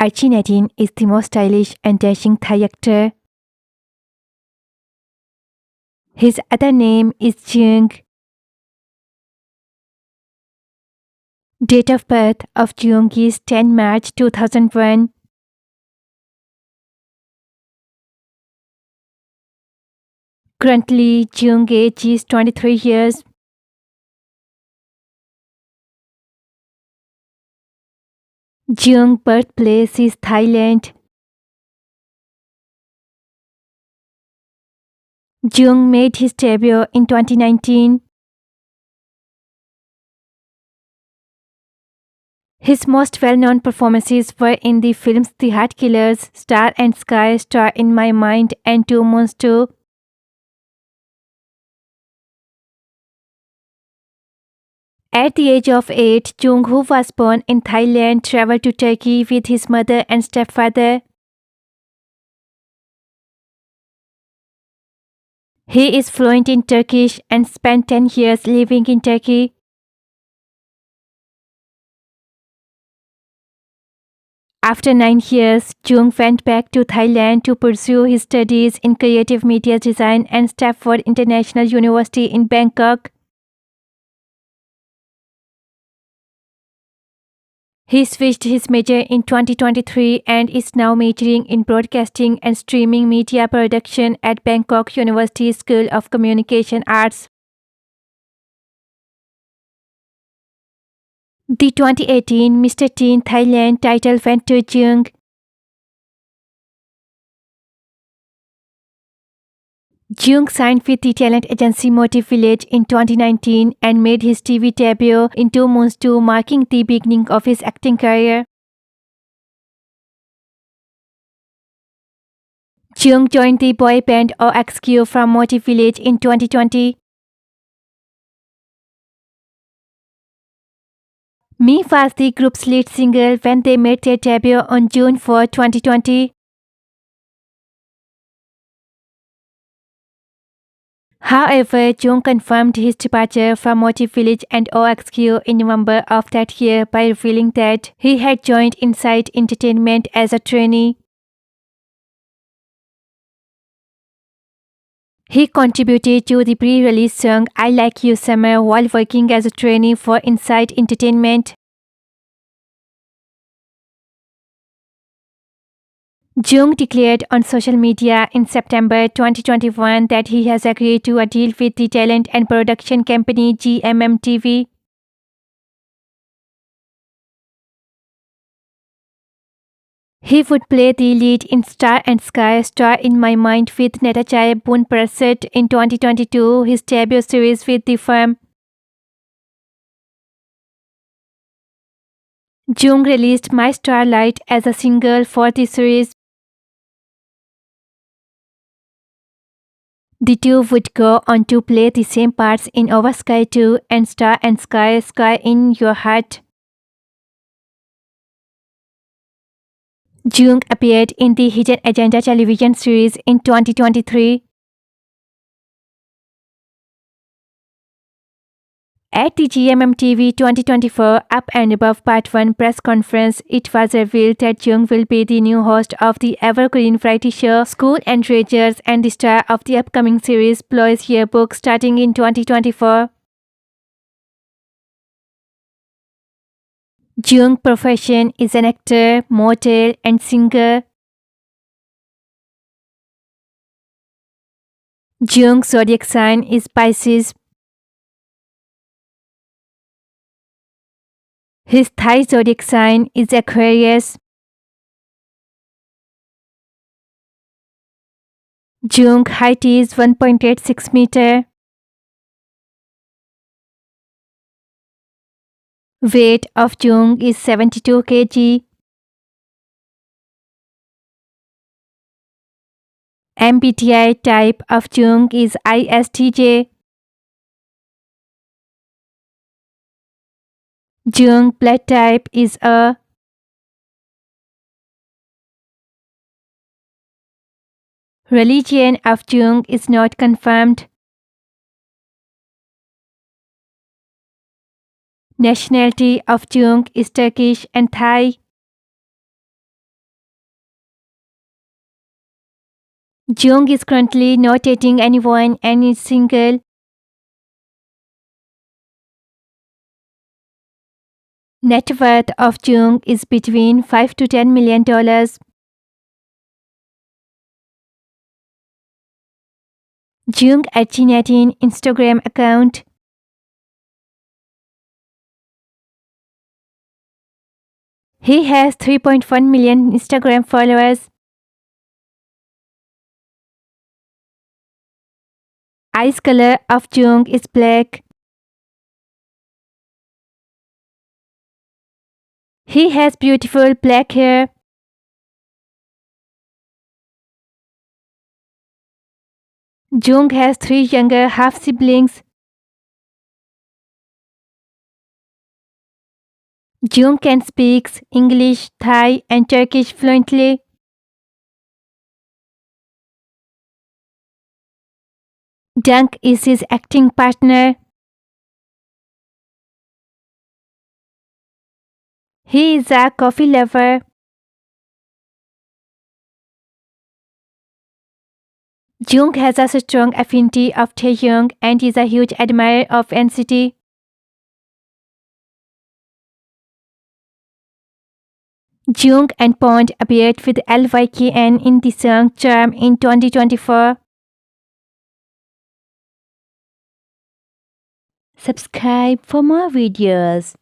Archie Nadine is the most stylish and dashing Thai actor. His other name is Jung. Date of birth of Jung is 10 March 2001. Currently, Jung's age is 23 years. Jung's birthplace is Thailand. Jung made his debut in 2019. His most well-known performances were in the films The Heart Killers, Star and Sky, Star in My Mind, and Two Moons 2. At the age of 8, Jung, who was born in Thailand, traveled to Turkey with his mother and stepfather. He is fluent in Turkish and spent 10 years living in Turkey. After 9 years, Jung went back to Thailand to pursue his studies in creative media design and Stanford International University in Bangkok. He switched his major in 2023 and is now majoring in broadcasting and streaming media production at Bangkok University School of Communication Arts. The 2018 Mr. Teen Thailand title went to Jung. Jung signed with the talent agency Motive Village in 2019 and made his TV debut in Two Moons 2, marking the beginning of his acting career. Jung joined the boy band OXQ from Motive Village in 2020. Me was the group's lead singer when they made their debut on June 4, 2020. However, Jung confirmed his departure from Motive Village and OXQ in November of that year by revealing that he had joined Insight Entertainment as a trainee. He contributed to the pre-release song I Like You Summer while working as a trainee for Insight Entertainment. Jung declared on social media in September 2021 that he has agreed to a deal with the talent and production company GMM TV. He would play the lead in Star and Sky, Star in My Mind with Natasha Boonprasad in 2022, his debut series with the firm. Jung released My Starlight as a single for the series. The two would go on to play the same parts in Over Sky 2 and Sky, Sky in Your Heart. Jung appeared in the Hidden Agenda television series in 2023. At the GMM TV 2024 Up and Above Part 1 press conference, it was revealed that Jung will be the new host of the evergreen variety show School and Rangers and the star of the upcoming series Ploy's Yearbook starting in 2024. Jung's profession is an actor, model, and singer. Jung's zodiac sign is Pisces. His Thai zodiac sign is Aquarius. Jung's height is 1.86 meter. Weight of Jung is 72 kg. MBTI type of Jung is ISTJ. Jung blood type is A. Religion of Jung is not confirmed. Nationality of Jung is Turkish and Thai. Jung is currently not dating anyone and is single. Net worth of Jung is between $5 to $10 million. Jung at G19 Instagram account. He has 3.1 million Instagram followers. Eyes color of Jung is black. He has beautiful black hair. Jung has 3 younger half-siblings. Jung can speak English, Thai, and Turkish fluently. Dunk is his acting partner. He is a coffee lover. Jung has a strong affinity of Taehyung and is a huge admirer of NCT. Jung and Pond appeared with LYKN in the song Charm in 2024. Subscribe for more videos.